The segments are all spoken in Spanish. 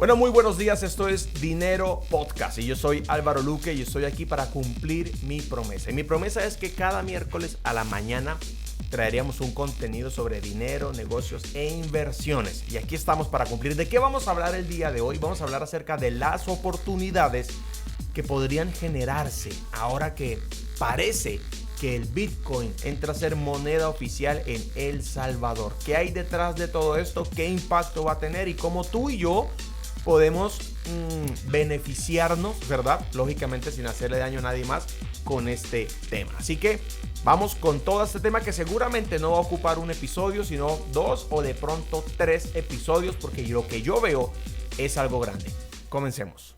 Bueno, muy buenos días, esto es Dinero Podcast y yo soy Álvaro Luque y estoy aquí para cumplir mi promesa. Y mi promesa es que cada miércoles a la mañana traeríamos un contenido sobre dinero, negocios e inversiones. Y aquí estamos para cumplir. ¿De qué vamos a hablar el día de hoy? Vamos a hablar acerca de las oportunidades que podrían generarse ahora que parece que el Bitcoin entra a ser moneda oficial en El Salvador. ¿Qué hay detrás de todo esto? ¿Qué impacto va a tener? Y cómo tú y yo podemos beneficiarnos, ¿verdad? Lógicamente sin hacerle daño a nadie más con este tema. Así que vamos con todo este tema que seguramente no va a ocupar un episodio, sino 2 o de pronto 3 episodios, porque lo que yo veo es algo grande. Comencemos.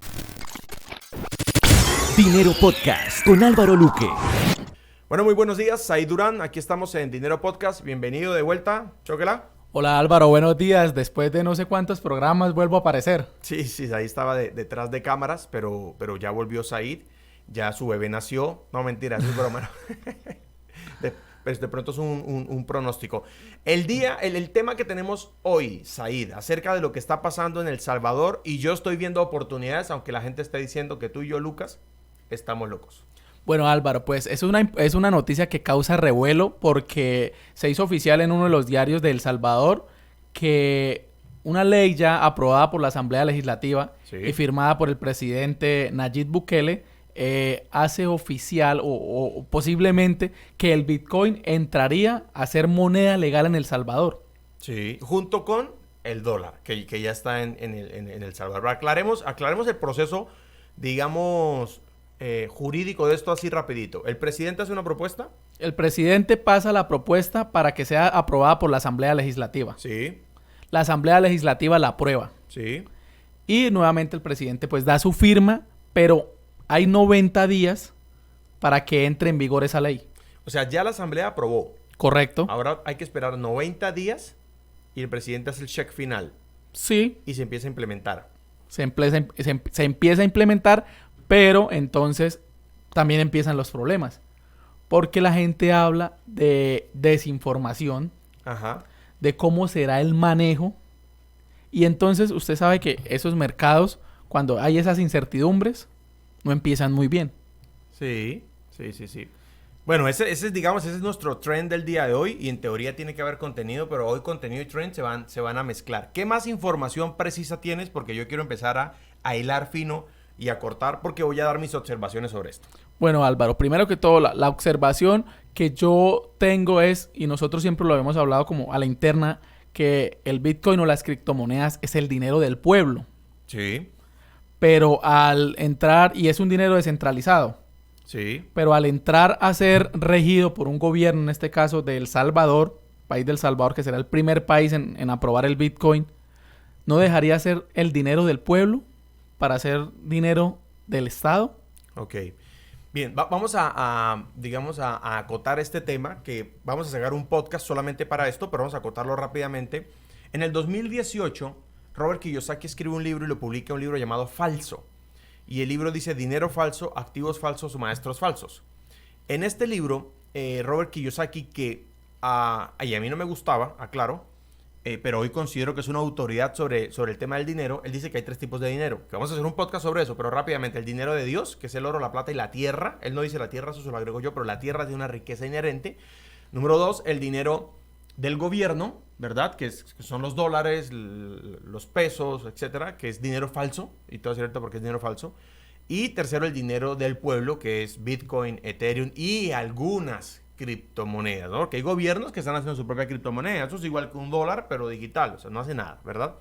Dinero Podcast con Álvaro Luque. Bueno, muy buenos días, Said Durán, aquí estamos en Dinero Podcast, bienvenido de vuelta, Chóquela. Hola Álvaro, buenos días, después de no sé cuántos programas vuelvo a aparecer. Sí, ahí estaba detrás de cámaras, pero ya volvió Said, ya su bebé nació, no mentira, eso es broma, pues de pronto es un pronóstico. El tema que tenemos hoy, Said, acerca de lo que está pasando en El Salvador, y yo estoy viendo oportunidades, aunque la gente esté diciendo que tú y yo, Lucas, estamos locos. Bueno Álvaro, pues es una noticia que causa revuelo porque se hizo oficial en uno de los diarios de El Salvador que una ley ya aprobada por la Asamblea Legislativa y firmada por el presidente Nayib Bukele hace oficial o posiblemente que el Bitcoin entraría a ser moneda legal en El Salvador. Sí, junto con el dólar, que ya está en El Salvador. Aclaremos el proceso, digamos, jurídico de esto así rapidito. ¿El presidente hace una propuesta? El presidente pasa la propuesta para que sea aprobada por la Asamblea Legislativa. Sí. La Asamblea Legislativa la aprueba. Sí. Y nuevamente el presidente pues da su firma, pero hay 90 días para que entre en vigor esa ley. O sea, ya la Asamblea aprobó. Correcto. Ahora hay que esperar 90 días y el presidente hace el check final. Sí. Y se empieza a implementar. Se empieza a implementar, pero entonces también empiezan los problemas. Porque la gente habla de desinformación, Ajá, de cómo será el manejo. Y entonces usted sabe que esos mercados, cuando hay esas incertidumbres, no empiezan muy bien. Sí. Bueno, ese es nuestro trend del día de hoy y en teoría tiene que haber contenido, pero hoy contenido y trend se van a mezclar. ¿Qué más información precisa tienes? Porque yo quiero empezar a hilar fino y a cortar porque voy a dar mis observaciones sobre esto. Bueno, Álvaro, primero que todo, la observación que yo tengo es, y nosotros siempre lo hemos hablado como a la interna, que el Bitcoin o las criptomonedas es el dinero del pueblo. Sí. Pero al entrar, y es un dinero descentralizado. Sí. Pero al entrar a ser regido por un gobierno, en este caso de El Salvador, país del Salvador, que será el primer país en aprobar el Bitcoin, ¿no dejaría ser el dinero del pueblo para ser dinero del Estado? Ok. Bien, vamos a acotar este tema, que vamos a sacar un podcast solamente para esto, pero vamos a acotarlo rápidamente. En el 2018, Robert Kiyosaki escribe un libro y lo publica, un libro llamado Falso. Y el libro dice Dinero falso, activos falsos, maestros falsos. En este libro, Robert Kiyosaki, que a mí no me gustaba, aclaro, pero hoy considero que es una autoridad sobre el tema del dinero. Él dice que hay 3 tipos de dinero, que vamos a hacer un podcast sobre eso, pero rápidamente: el dinero de Dios, que es el oro, la plata y la tierra. Él no dice la tierra, eso se lo agrego yo, pero la tierra tiene una riqueza inherente. Número 2, el dinero del gobierno, ¿verdad? Que son los dólares, los pesos, etcétera, que es dinero falso, y todo es cierto porque es dinero falso. Y tercero, el dinero del pueblo, que es Bitcoin, Ethereum y algunas criptomonedas, ¿no? Que hay gobiernos que están haciendo su propia criptomoneda. Eso es igual que un dólar, pero digital, o sea, no hace nada, ¿verdad?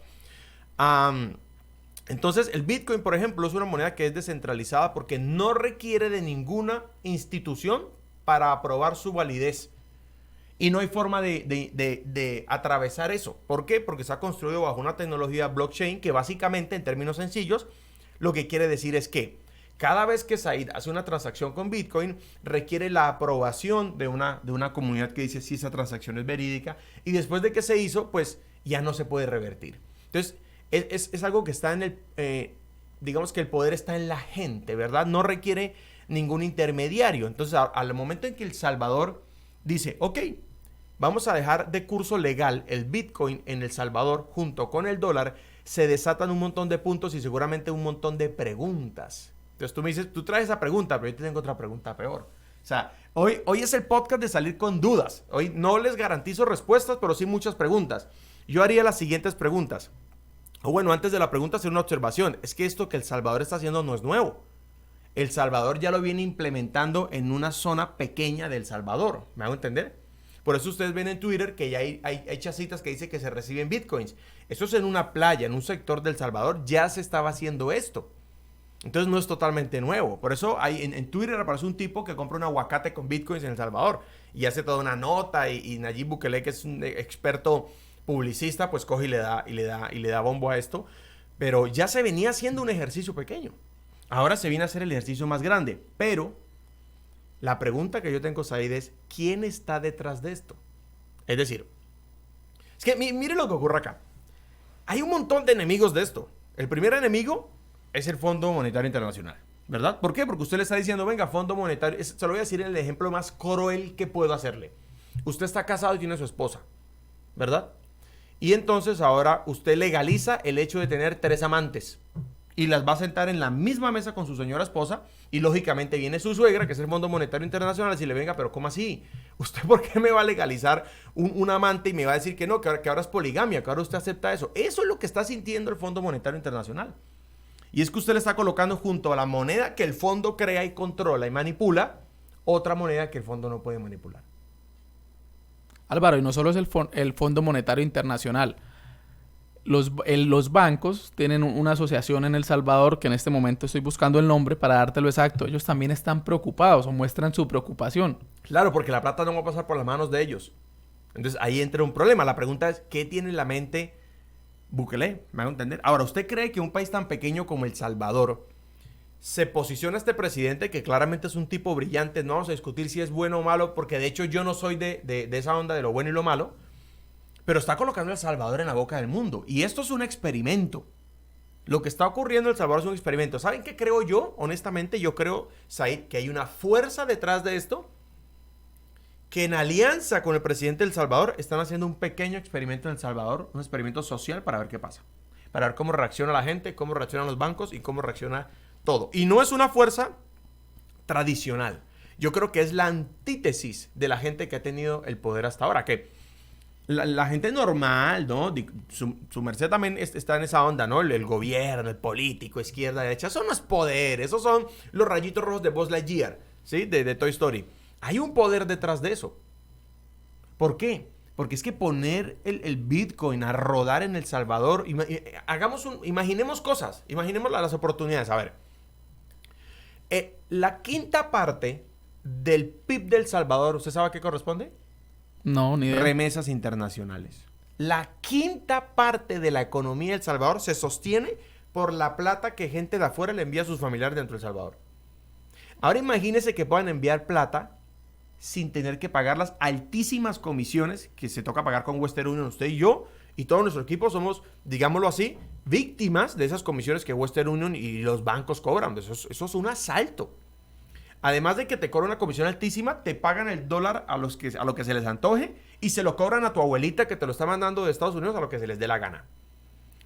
Entonces, el Bitcoin, por ejemplo, es una moneda que es descentralizada porque no requiere de ninguna institución para aprobar su validez. Y no hay forma de atravesar eso. ¿Por qué? Porque se ha construido bajo una tecnología blockchain que básicamente, en términos sencillos, lo que quiere decir es que cada vez que Said hace una transacción con Bitcoin, requiere la aprobación de una comunidad que dice si esa transacción es verídica. Y después de que se hizo, pues ya no se puede revertir. Entonces, es algo que está en digamos que el poder está en la gente, ¿verdad? No requiere ningún intermediario. Entonces, al momento en que El Salvador dice, ok, vamos a dejar de curso legal el Bitcoin en El Salvador junto con el dólar, se desatan un montón de puntos y seguramente un montón de preguntas. Entonces tú me dices, tú traes esa pregunta, pero yo te tengo otra pregunta peor. O sea, hoy es el podcast de salir con dudas. Hoy no les garantizo respuestas, pero sí muchas preguntas. Yo haría las siguientes preguntas. O bueno, antes de la pregunta hacer una observación. Es que esto que El Salvador está haciendo no es nuevo. El Salvador ya lo viene implementando en una zona pequeña de El Salvador. ¿Me hago entender? Por eso ustedes ven en Twitter que ya hay chacitas que dicen que se reciben bitcoins. Eso es en una playa, en un sector del Salvador, ya se estaba haciendo esto. Entonces no es totalmente nuevo. Por eso en Twitter aparece un tipo que compra un aguacate con bitcoins en El Salvador y hace toda una nota y Nayib Bukele, que es un experto publicista, pues coge y le da bombo a esto. Pero ya se venía haciendo un ejercicio pequeño. Ahora se viene a hacer el ejercicio más grande. Pero la pregunta que yo tengo, Said, es ¿quién está detrás de esto? Es decir, es que mire lo que ocurre acá. Hay un montón de enemigos de esto. El primer enemigo es el Fondo Monetario Internacional, ¿verdad? ¿Por qué? Porque usted le está diciendo, venga, Fondo Monetario, se lo voy a decir en el ejemplo más cruel que puedo hacerle. Usted está casado y tiene a su esposa, ¿verdad? Y entonces ahora usted legaliza el hecho de tener 3 amantes y las va a sentar en la misma mesa con su señora esposa y lógicamente viene su suegra, que es el Fondo Monetario Internacional, y decirle, venga, pero ¿cómo así? ¿Usted por qué me va a legalizar un amante y me va a decir que no, que ahora es poligamia, que ahora usted acepta eso? Eso es lo que está sintiendo el Fondo Monetario Internacional. Y es que usted le está colocando junto a la moneda que el fondo crea y controla y manipula, otra moneda que el fondo no puede manipular. Álvaro, y no solo es el Fondo Monetario Internacional. Los bancos tienen una asociación en El Salvador, que en este momento estoy buscando el nombre para dártelo exacto. Ellos también están preocupados o muestran su preocupación. Claro, porque la plata no va a pasar por las manos de ellos. Entonces ahí entra un problema. La pregunta es, ¿qué tiene en la mente Bukele? ¿Me hago entender? Ahora, ¿usted cree que un país tan pequeño como El Salvador se posiciona este presidente, que claramente es un tipo brillante? No vamos a discutir si es bueno o malo, porque de hecho yo no soy de esa onda de lo bueno y lo malo, pero está colocando a El Salvador en la boca del mundo. Y esto es un experimento. Lo que está ocurriendo en El Salvador es un experimento. ¿Saben qué creo yo? Honestamente, yo creo, Said, que hay una fuerza detrás de esto, que en alianza con el presidente de El Salvador están haciendo un pequeño experimento en El Salvador, un experimento social para ver qué pasa. Para ver cómo reacciona la gente, cómo reaccionan los bancos y cómo reacciona todo. Y no es una fuerza tradicional. Yo creo que es la antítesis de la gente que ha tenido el poder hasta ahora. Que la gente normal, ¿no? Su merced también está en esa onda, ¿no? El gobierno, el político, izquierda, derecha. Eso no es poder. Esos son los rayitos rojos de Buzz Lightyear, ¿sí? De Toy Story. Hay un poder detrás de eso. ¿Por qué? Porque es que poner el Bitcoin a rodar en El Salvador, imaginemos cosas, imaginemos las oportunidades. A ver, la quinta parte del PIB del Salvador, ¿usted sabe a qué corresponde? No, ni idea. Remesas internacionales. La quinta parte de la economía de El Salvador se sostiene por la plata que gente de afuera le envía a sus familiares dentro de El Salvador. Ahora imagínense que puedan enviar plata sin tener que pagar las altísimas comisiones que se toca pagar con Western Union. Usted y yo y todo nuestro equipo somos, digámoslo así, víctimas de esas comisiones que Western Union y los bancos cobran. Eso es un asalto. Además de que te cobran una comisión altísima, te pagan el dólar a lo que se les antoje y se lo cobran a tu abuelita que te lo está mandando de Estados Unidos a lo que se les dé la gana.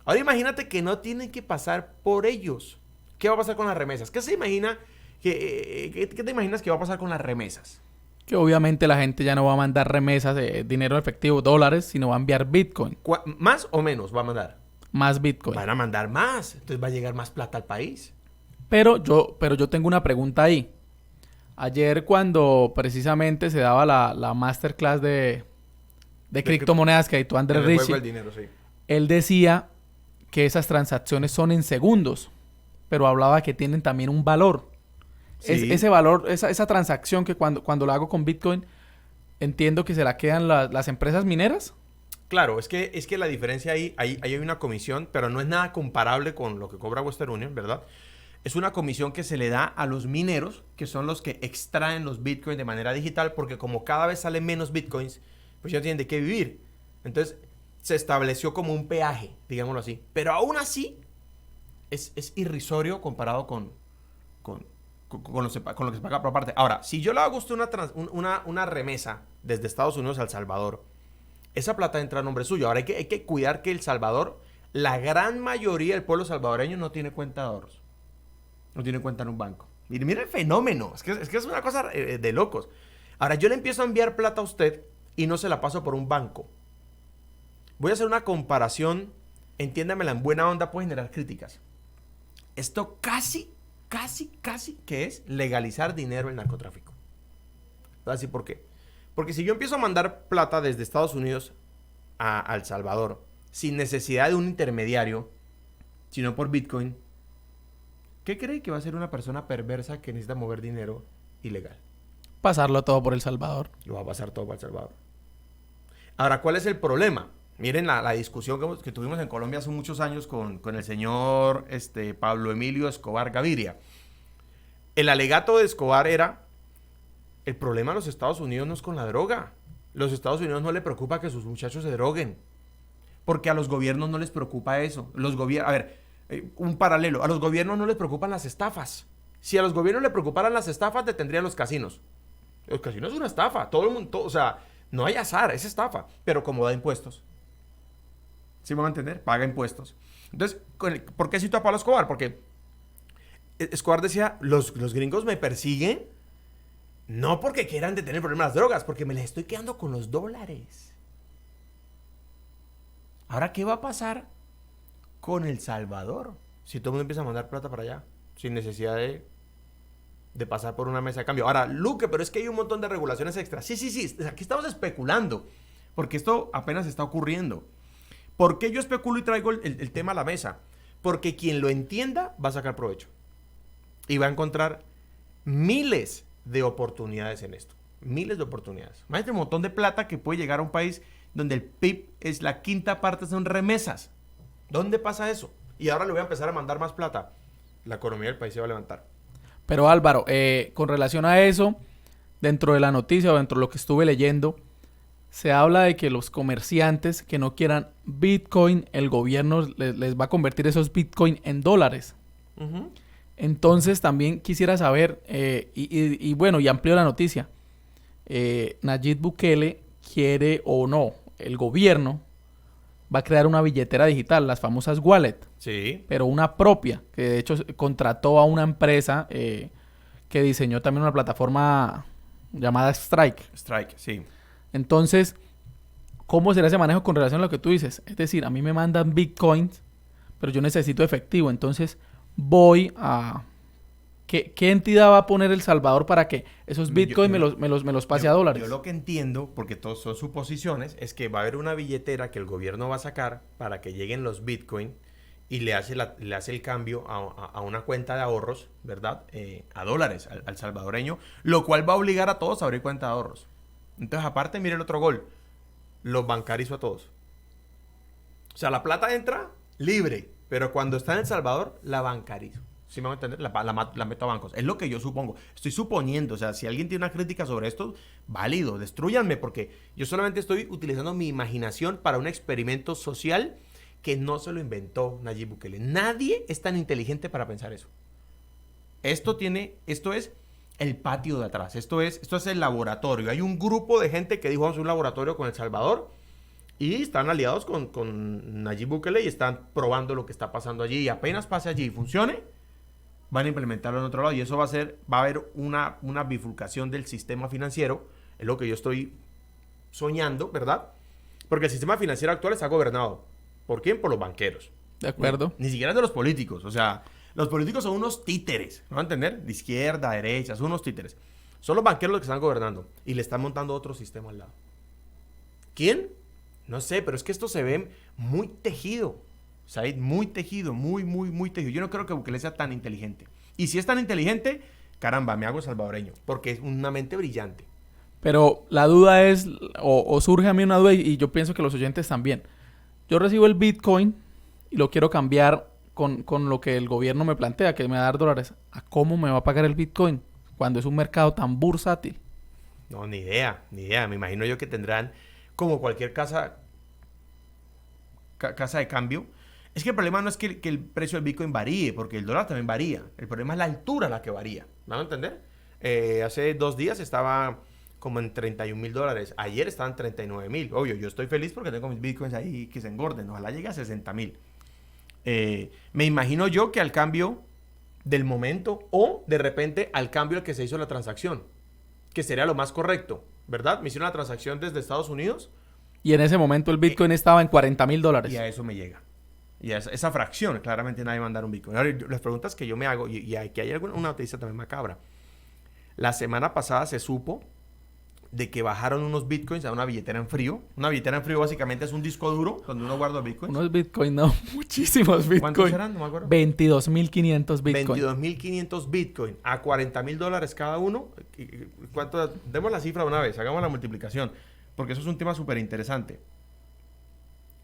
Ahora imagínate que no tienen que pasar por ellos. ¿Qué va a pasar con las remesas? ¿Qué se imagina? ¿Qué te imaginas que va a pasar con las remesas? Que obviamente la gente ya no va a mandar remesas de dinero efectivo, dólares, sino va a enviar Bitcoin. ¿Más o menos va a mandar? Más Bitcoin. Van a mandar más. Entonces va a llegar más plata al país. Pero yo tengo una pregunta ahí. Ayer cuando precisamente se daba la masterclass de criptomonedas que editó Andrés Ricci, sí. Él decía que esas transacciones son en segundos, pero hablaba que tienen también un valor. Sí. Ese valor, esa transacción que cuando la hago con Bitcoin, entiendo que se la quedan las empresas mineras. Claro, es que la diferencia ahí hay una comisión, pero no es nada comparable con lo que cobra Western Union, ¿verdad? Es una comisión que se le da a los mineros, que son los que extraen los Bitcoins de manera digital, porque como cada vez salen menos Bitcoins, pues ya tienen de qué vivir. Entonces, se estableció como un peaje, digámoslo así. Pero aún así, es irrisorio comparado con lo que se paga por parte. Ahora, si yo le hago a usted una remesa desde Estados Unidos a El Salvador, esa plata entra a nombre suyo. Ahora hay que cuidar que El Salvador la gran mayoría del pueblo salvadoreño no tiene cuenta de ahorros. No tiene cuenta en un banco. Mira el fenómeno. Es que es una cosa de locos. Ahora, yo le empiezo a enviar plata a usted y no se la paso por un banco. Voy a hacer una comparación, entiéndamela en buena onda, puede generar críticas. Esto casi que es legalizar dinero en narcotráfico. Voy a decir por qué. Porque si yo empiezo a mandar plata desde Estados Unidos a El Salvador, sin necesidad de un intermediario, sino por Bitcoin, ¿qué cree que va a ser una persona perversa que necesita mover dinero ilegal? Pasarlo todo por El Salvador. Lo va a pasar todo para El Salvador. Ahora, ¿cuál es el problema? Miren la discusión que tuvimos en Colombia hace muchos años con el señor Pablo Emilio Escobar Gaviria. El alegato de Escobar era: el problema de los Estados Unidos no es con la droga. Los Estados Unidos no le preocupa que sus muchachos se droguen. Porque a los gobiernos no les preocupa eso. Un paralelo. A los gobiernos no les preocupan las estafas. Si a los gobiernos les preocuparan las estafas, detendrían los casinos. Los casinos es una estafa. Todo el mundo, o sea, no hay azar, es estafa. Pero como da impuestos. ¿Sí me van a entender? Paga impuestos. Entonces, ¿por qué cito a Pablo Escobar? Porque Escobar decía, los gringos me persiguen no porque quieran detener el problema de las drogas, porque me les estoy quedando con los dólares. Ahora, ¿qué va a pasar con El Salvador? Si todo el mundo empieza a mandar plata para allá, sin necesidad de pasar por una mesa de cambio. Ahora, Luque, pero es que hay un montón de regulaciones extras. Sí. Aquí estamos especulando, porque esto apenas está ocurriendo. ¿Por qué yo especulo y traigo el tema a la mesa? Porque quien lo entienda va a sacar provecho. Y va a encontrar miles de oportunidades en esto. Miles de oportunidades. Imagínate un montón de plata que puede llegar a un país donde el PIB es la quinta parte, son remesas. ¿Dónde pasa eso? Y ahora le voy a empezar a mandar más plata. La economía del país se va a levantar. Pero Álvaro, con relación a eso, dentro de la noticia o dentro de lo que estuve leyendo, se habla de que los comerciantes que no quieran Bitcoin, el gobierno les va a convertir esos Bitcoin en dólares. Uh-huh. Entonces también quisiera saber, y amplio la noticia, Nayib Bukele quiere o no, el gobierno va a crear una billetera digital, las famosas wallet. Sí. Pero una propia, que de hecho contrató a una empresa que diseñó también una plataforma llamada Strike. Strike, sí. Entonces, ¿cómo será ese manejo con relación a lo que tú dices? Es decir, a mí me mandan bitcoins, pero yo necesito efectivo. Entonces, voy a... ¿Qué entidad va a poner El Salvador para que esos bitcoins me los pase a dólares? Yo lo que entiendo, porque todos son suposiciones, es que va a haber una billetera que el gobierno va a sacar para que lleguen los bitcoins y le hace el cambio a una cuenta de ahorros, ¿verdad? A dólares al salvadoreño, lo cual va a obligar a todos a abrir cuenta de ahorros. Entonces, aparte, mire el otro gol. Los bancarizo a todos. O sea, la plata entra libre, pero cuando está en El Salvador, la bancarizo. ¿Sí me van a entender? La meto a bancos. Es lo que yo supongo. Estoy suponiendo. O sea, si alguien tiene una crítica sobre esto, válido. Destrúyanme, porque yo solamente estoy utilizando mi imaginación para un experimento social que no se lo inventó Nayib Bukele. Nadie es tan inteligente para pensar eso. Esto es el patio de atrás. Esto es el laboratorio. Hay un grupo de gente que dijo, vamos a un laboratorio con El Salvador, y están aliados con Nayib Bukele y están probando lo que está pasando allí. Y apenas pase allí y funcione, van a implementarlo en otro lado. Y eso va a haber una bifurcación del sistema financiero. Es lo que yo estoy soñando, ¿verdad? Porque el sistema financiero actual está gobernado. ¿Por quién? Por los banqueros. De acuerdo. Ni siquiera de los políticos. O sea, los políticos son unos títeres, ¿me van a entender? De izquierda, derecha, son unos títeres. Son los banqueros los que están gobernando y le están montando otro sistema al lado. ¿Quién? No sé, pero es que esto se ve muy tejido, Said, muy tejido, muy tejido. Yo no creo que Bukele sea tan inteligente. Y si es tan inteligente, caramba, me hago salvadoreño, porque es una mente brillante. Pero la duda es, o surge a mí una duda, y yo pienso que los oyentes también. Yo recibo el Bitcoin y lo quiero cambiar con lo que el gobierno me plantea, que me va a dar dólares. ¿A cómo me va a pagar el Bitcoin cuando es un mercado tan bursátil? No, ni idea. Me imagino yo que tendrán, como cualquier casa de cambio. Es que el problema no es que el precio del Bitcoin varíe, porque el dólar también varía. El problema es la altura la que varía. ¿Me van a entender? Hace 2 días estaba como en $31,000. Ayer estaban 39,000. Obvio, yo estoy feliz porque tengo mis Bitcoins ahí que se engorden. Ojalá llegue a 60,000. Me imagino yo que al cambio del momento o de repente al cambio al que se hizo la transacción, que sería lo más correcto, ¿verdad? Me hicieron la transacción desde Estados Unidos Y en ese momento el Bitcoin estaba en $40,000. y a eso me llega. Y a esa fracción, claramente nadie va a mandar un Bitcoin. Ahora, las preguntas que yo me hago, y aquí hay una noticia también macabra. La semana pasada se supo de que bajaron unos Bitcoins a una billetera en frío. Una billetera en frío básicamente es un disco duro donde uno guarda Bitcoins. Unos Bitcoin, no, muchísimos Bitcoin. ¿Cuántos eran? No me acuerdo. 22,500 Bitcoin. 22.500 Bitcoin a $40,000 cada uno. ¿Cuánto? Demos la cifra de una vez, hagamos la multiplicación, porque eso es un tema súper interesante.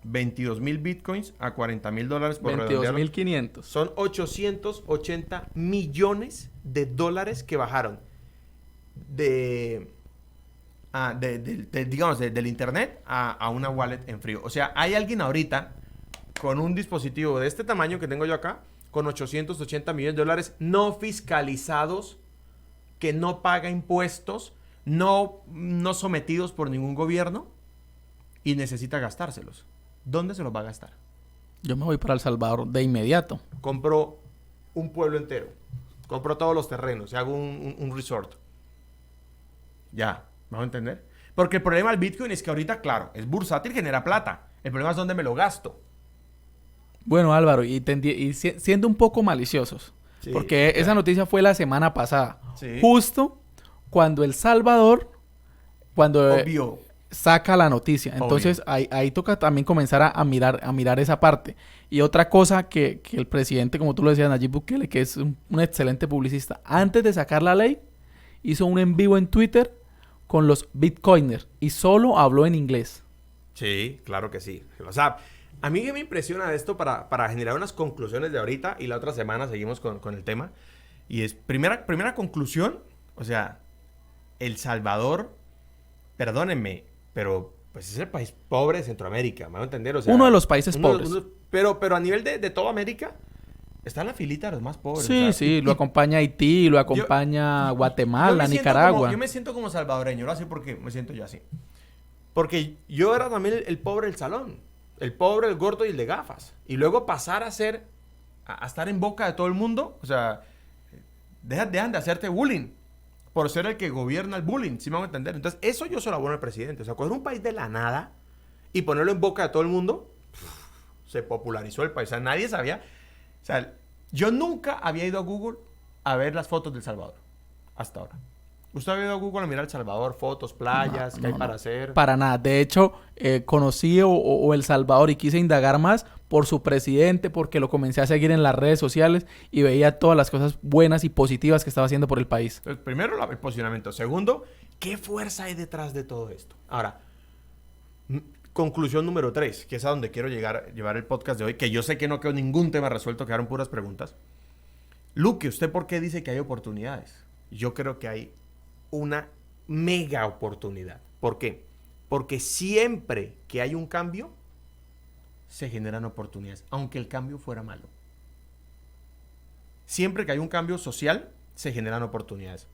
22,000 Bitcoins a $40,000 por redondearlo. 22,500. Son 880 millones de dólares que bajaron digamos, del internet a una wallet en frío. O sea, hay alguien ahorita con un dispositivo de este tamaño que tengo yo acá, con 880 millones de dólares no fiscalizados, que no paga impuestos, no sometidos por ningún gobierno y necesita gastárselos. ¿Dónde se los va a gastar? Yo me voy para El Salvador de inmediato. Compro un pueblo entero. Compro todos los terrenos y hago un resort. Ya, ¿vamos a entender? Porque el problema del Bitcoin es que ahorita, claro, es bursátil, genera plata. El problema es dónde me lo gasto. Bueno, Álvaro, siendo un poco maliciosos, Sí, porque esa noticia fue la semana pasada, Sí. justo cuando El Salvador, cuando Obvio. saca la noticia. Entonces ahí toca también comenzar a mirar esa parte. Y otra cosa que el presidente, como tú lo decías, Nayib Bukele, que es un excelente publicista, antes de sacar la ley, hizo un en vivo en Twitter con los Bitcoiners y solo habló en inglés. Sí, claro que sí. O sea, a mí que me impresiona esto para generar unas conclusiones de ahorita y la otra semana seguimos con el tema. Y es, primera conclusión, o sea, El Salvador, perdónenme, pero pues es el país pobre de Centroamérica, ¿me van a entender? O sea, Uno de los países pobres. Pero a nivel de toda América, está en la filita de los más pobres. Sí, o sea, sí, lo acompaña Haití, lo acompaña Guatemala, Nicaragua. Yo me siento como salvadoreño, ¿no? Así porque me siento yo así. Porque yo era también el pobre del salón. El pobre, el gordo y el de gafas. Y luego pasar a estar en boca de todo el mundo. O sea, dejan de hacerte bullying por ser el que gobierna el bullying, ¿sí me van a entender? Entonces, eso yo se lo abono al presidente. O sea, coger un país de la nada y ponerlo en boca de todo el mundo, se popularizó el país. O sea, nadie sabía. O sea, yo nunca había ido a Google a ver las fotos del Salvador. Hasta ahora. ¿Usted había ido a Google a mirar El Salvador, fotos, playas, qué hay para hacer? Para nada. De hecho, conocí o El Salvador y quise indagar más por su presidente, porque lo comencé a seguir en las redes sociales y veía todas las cosas buenas y positivas que estaba haciendo por el país. Entonces, primero, el posicionamiento. Segundo, ¿qué fuerza hay detrás de todo esto? Ahora, conclusión número 3, que es a donde quiero llevar el podcast de hoy, que yo sé que no quedó ningún tema resuelto, quedaron puras preguntas. Luque, ¿usted por qué dice que hay oportunidades? Yo creo que hay una mega oportunidad. ¿Por qué? Porque siempre que hay un cambio, se generan oportunidades, aunque el cambio fuera malo. Siempre que hay un cambio social, se generan oportunidades.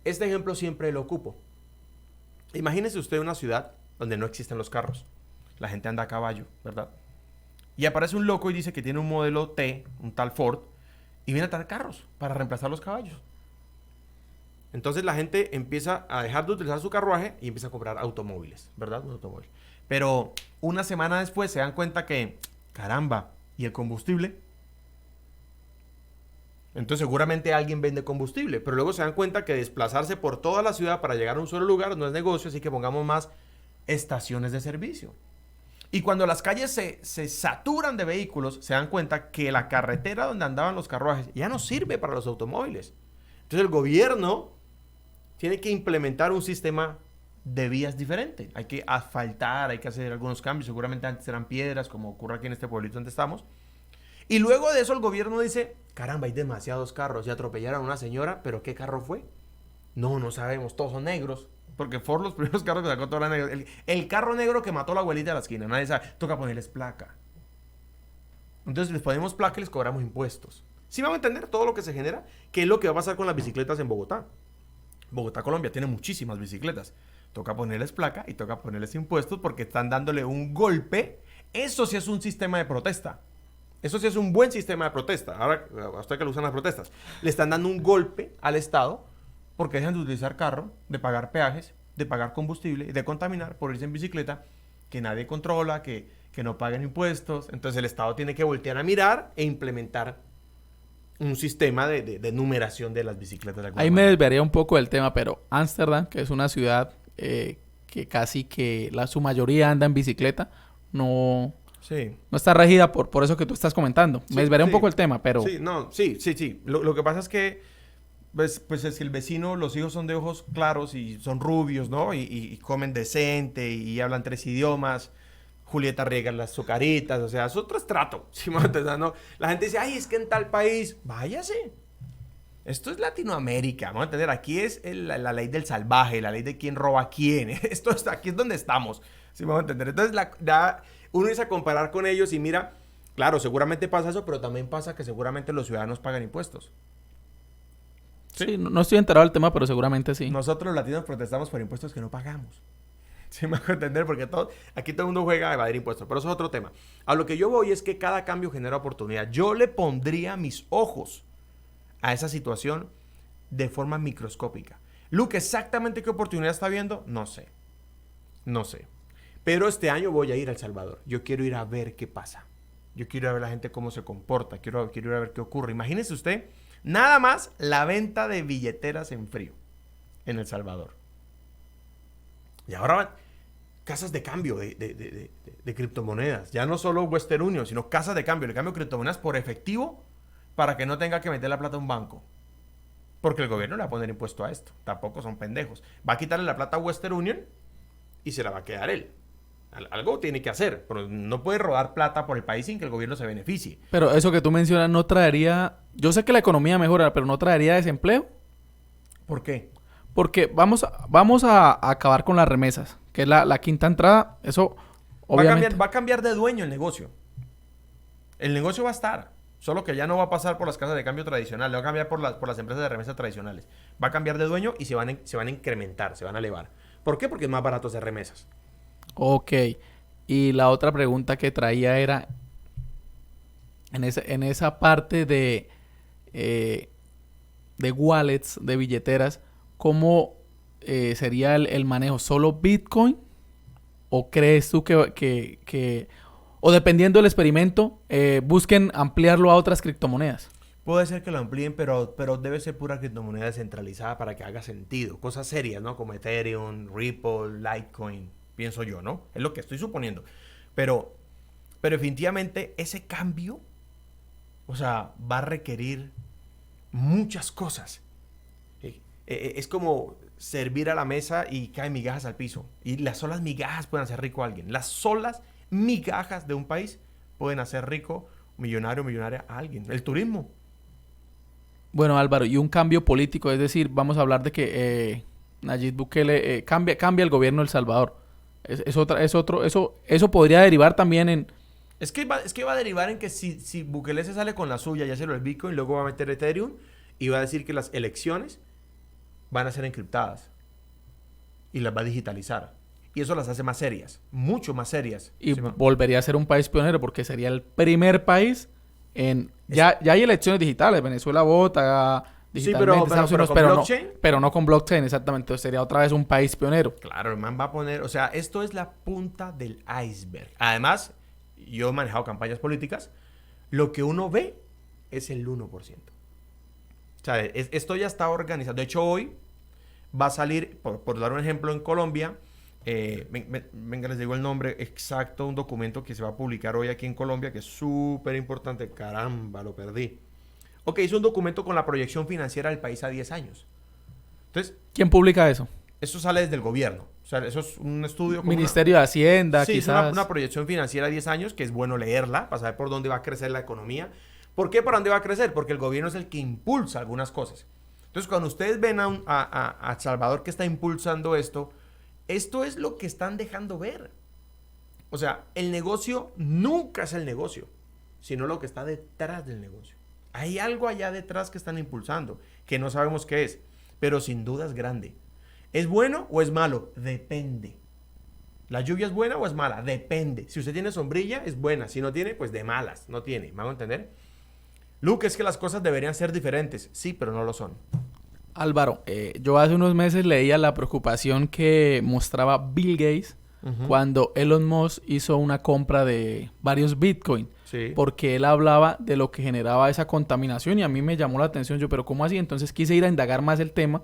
Este ejemplo siempre lo ocupo. Imagínese usted una ciudad donde no existen los carros. La gente anda a caballo, ¿verdad? Y aparece un loco y dice que tiene un modelo T, un tal Ford, y viene a traer carros para reemplazar los caballos. Entonces la gente empieza a dejar de utilizar su carruaje y empieza a comprar automóviles, ¿verdad? Un automóvil. Pero una semana después se dan cuenta que, caramba, ¿y el combustible? Entonces seguramente alguien vende combustible, pero luego se dan cuenta que desplazarse por toda la ciudad para llegar a un solo lugar no es negocio, así que pongamos más estaciones de servicio. Y cuando las calles se saturan de vehículos, se dan cuenta que la carretera donde andaban los carruajes ya no sirve para los automóviles. Entonces el gobierno tiene que implementar un sistema de vías diferente. Hay que asfaltar, hay que hacer algunos cambios. Seguramente antes eran piedras, como ocurre aquí en este pueblito donde estamos. Y luego de eso el gobierno dice, caramba, hay demasiados carros. Y atropellaron a una señora, ¿pero qué carro fue? No sabemos, todos son negros. Porque Ford, los primeros carros que sacó, todos eran negros. El carro negro que mató a la abuelita de la esquina, nadie sabe. Toca ponerles placa. Entonces les ponemos placa y les cobramos impuestos. ¿Sí van a entender todo lo que se genera? ¿Qué es lo que va a pasar con las bicicletas en Bogotá? Bogotá, Colombia, tiene muchísimas bicicletas. Toca ponerles placa y toca ponerles impuestos porque están dándole un golpe. Eso sí es un sistema de protesta. Eso sí es un buen sistema de protesta. Ahora, a usted que lo usan las protestas, le están dando un golpe al Estado porque dejan de utilizar carro, de pagar peajes, de pagar combustible, de contaminar por irse en bicicleta, que nadie controla, que no paguen impuestos. Entonces el Estado tiene que voltear a mirar e implementar un sistema de numeración de las bicicletas. De Ahí me desviaría un poco del tema, pero Ámsterdam, que es una ciudad que casi que su mayoría anda en bicicleta, no está regida por eso que tú estás comentando. Me desviaría un poco el tema, pero... Sí. Lo que pasa es que pues es que el vecino, los hijos son de ojos claros y son rubios, ¿no? Y comen decente y hablan 3 idiomas. Julieta riega las azucaritas, o sea, es otro estrato. ¿Sí? ¿No? La gente dice, ay, es que en tal país, váyase. Esto es Latinoamérica, vamos a entender. Aquí es la ley del salvaje, la ley de quién roba a quién. Aquí es donde estamos. ¿Sí? Vamos a entender. Entonces, uno dice a comparar con ellos y mira, claro, seguramente pasa eso, pero también pasa que seguramente los ciudadanos pagan impuestos. Sí, no estoy enterado del tema, pero seguramente sí. Nosotros los latinos protestamos por impuestos que no pagamos. Sí, me hago entender, porque aquí todo el mundo juega a evadir impuestos, pero eso es otro tema. A lo que yo voy es que cada cambio genera oportunidad. Yo le pondría mis ojos a esa situación de forma microscópica. Luke, ¿exactamente qué oportunidad está viendo? No sé. Pero este año voy a ir a El Salvador. Yo quiero ir a ver qué pasa. Yo quiero ir a ver la gente cómo se comporta. Quiero ir a ver qué ocurre. Imagínese usted, nada más la venta de billeteras en frío en El Salvador. Y ahora casas de cambio de criptomonedas. Ya no solo Western Union, sino casas de cambio. Le cambio criptomonedas por efectivo para que no tenga que meter la plata a un banco. Porque el gobierno le va a poner impuesto a esto. Tampoco son pendejos. Va a quitarle la plata a Western Union y se la va a quedar él. Algo tiene que hacer. Pero no puede rodar plata por el país sin que el gobierno se beneficie. Pero eso que tú mencionas no traería... Yo sé que la economía mejora, pero ¿no traería desempleo? ¿Por qué? Porque vamos a acabar con las remesas, que es la quinta entrada. Eso, obviamente... Va a cambiar de dueño el negocio. El negocio va a estar. Solo que ya no va a pasar por las casas de cambio tradicionales. Va a cambiar por las empresas de remesas tradicionales. Va a cambiar de dueño y se van a incrementar, se van a elevar. ¿Por qué? Porque es más barato hacer remesas. Ok. Y la otra pregunta que traía era... En esa parte de wallets, de billeteras... ¿Cómo sería el manejo? ¿Solo Bitcoin? ¿O crees tú que o dependiendo del experimento, busquen ampliarlo a otras criptomonedas? Puede ser que lo amplíen, pero debe ser pura criptomoneda descentralizada para que haga sentido. Cosas serias, ¿no? Como Ethereum, Ripple, Litecoin, pienso yo, ¿no? Es lo que estoy suponiendo. Pero definitivamente ese cambio, o sea, va a requerir muchas cosas. Es como servir a la mesa y caen migajas al piso. Y las solas migajas pueden hacer rico a alguien. Las solas migajas de un país pueden hacer rico, millonario o millonaria a alguien. El turismo. Bueno, Álvaro, y un cambio político, es decir, vamos a hablar de que Nayib Bukele cambia el gobierno de El Salvador. Eso podría derivar también en... Es que va a derivar en que si Bukele se sale con la suya y hace lo del Bitcoin, luego va a meter Ethereum y va a decir que las elecciones van a ser encriptadas y las va a digitalizar. Y eso las hace más serias, mucho más serias. Y ¿sí, volvería a ser un país pionero porque sería el primer país en... Ya hay elecciones digitales. Venezuela vota digitalmente, sí, pero no con blockchain, exactamente. Entonces sería otra vez un país pionero. Claro, el man va a poner... O sea, esto es la punta del iceberg. Además, yo he manejado campañas políticas. Lo que uno ve es el 1%. O sea, esto ya está organizado. De hecho, hoy va a salir, por dar un ejemplo, en Colombia, venga, les digo el nombre exacto, un documento que se va a publicar hoy aquí en Colombia, que es súper importante. Caramba, lo perdí. Ok, es un documento con la proyección financiera del país a 10 años. Entonces, ¿quién publica eso? Eso sale desde el gobierno. O sea, eso es un estudio... Ministerio de Hacienda, sí, quizás. Es una proyección financiera a 10 años, que es bueno leerla, para saber por dónde va a crecer la economía. ¿Por qué por dónde va a crecer? Porque el gobierno es el que impulsa algunas cosas. Entonces, cuando ustedes ven a Salvador que está impulsando esto es lo que están dejando ver. O sea, el negocio nunca es el negocio, sino lo que está detrás del negocio. Hay algo allá detrás que están impulsando, que no sabemos qué es, pero sin duda es grande. ¿Es bueno o es malo? Depende. ¿La lluvia es buena o es mala? Depende. Si usted tiene sombrilla, es buena. Si no tiene, pues de malas. No tiene. ¿Me hago entender? Luke, es que las cosas deberían ser diferentes. Sí, pero no lo son. Álvaro, yo hace unos meses leía la preocupación que mostraba Bill Gates cuando Elon Musk hizo una compra de varios Bitcoin. Sí. Porque él hablaba de lo que generaba esa contaminación y a mí me llamó la atención. Yo, ¿pero cómo así? Entonces quise ir a indagar más el tema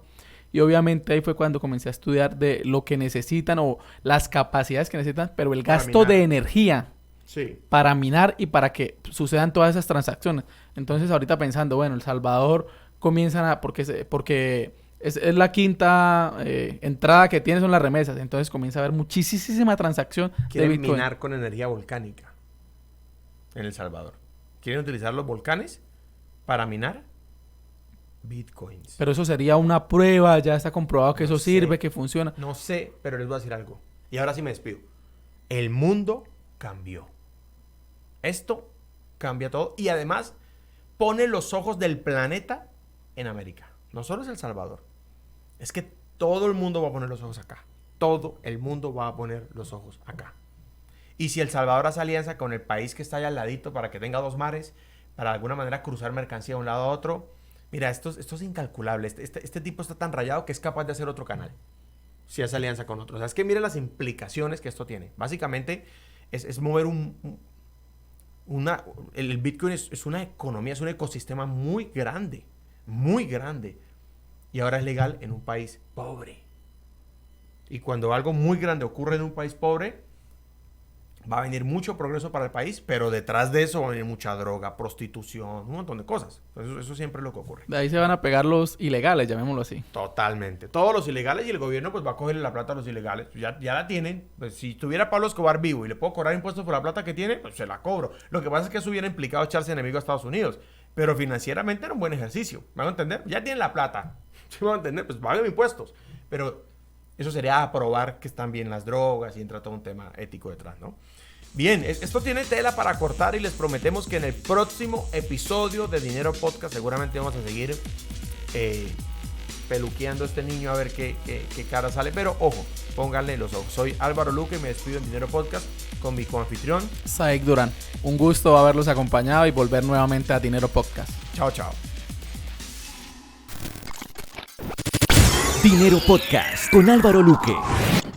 y obviamente ahí fue cuando comencé a estudiar de lo que necesitan o las capacidades que necesitan, pero el gasto de energía sí. para minar y para que sucedan todas esas transacciones. Entonces ahorita pensando, bueno, El Salvador comienzan a... porque es la quinta entrada que tiene son las remesas. Entonces comienza a haber muchísima transacción de Bitcoin. Minar con energía volcánica en El Salvador. Quieren utilizar los volcanes para minar Bitcoins. Pero eso sería una prueba, ya está comprobado que No eso sé. sirve, que funciona. No sé, pero les voy a decir algo. Y ahora sí me despido. El mundo cambió. Esto cambia todo. Y además pone los ojos del planeta en América. No solo es El Salvador. Es que todo el mundo va a poner los ojos acá. Todo el mundo va a poner los ojos acá. Y si El Salvador hace alianza con el país que está allá al ladito para que tenga dos mares, para de alguna manera cruzar mercancía de un lado a otro, mira, esto es incalculable. Este tipo está tan rayado que es capaz de hacer otro canal. Si hace alianza con otros. O sea, es que mire las implicaciones que esto tiene. Básicamente es mover el Bitcoin es una economía, es un ecosistema muy grande. Muy grande. Y ahora es legal en un país pobre. Y cuando algo muy grande ocurre en un país pobre, va a venir mucho progreso para el país, pero detrás de eso va a venir mucha droga, prostitución, un montón de cosas. Eso siempre es lo que ocurre. De ahí se van a pegar los ilegales, llamémoslo así. Totalmente. Todos los ilegales y el gobierno pues va a cogerle la plata a los ilegales. Ya la tienen. Pues, si tuviera Pablo Escobar vivo y le puedo cobrar impuestos por la plata que tiene, pues se la cobro. Lo que pasa es que eso hubiera implicado echarse enemigo a Estados Unidos. Pero financieramente era un buen ejercicio. ¿Me van a entender? Ya tienen la plata. ¿Sí me van a entender? Pues paguen impuestos. Pero eso sería aprobar que están bien las drogas y entra todo un tema ético detrás, ¿no? Bien, esto tiene tela para cortar y les prometemos que en el próximo episodio de Dinero Podcast seguramente vamos a seguir peluqueando a este niño a ver qué cara sale. Pero ojo, pónganle los ojos. Soy Álvaro Luque y me despido en Dinero Podcast con mi coanfitrión Saik Durán. Un gusto haberlos acompañado y volver nuevamente a Dinero Podcast. Chao, chao. Dinero Podcast con Álvaro Luque.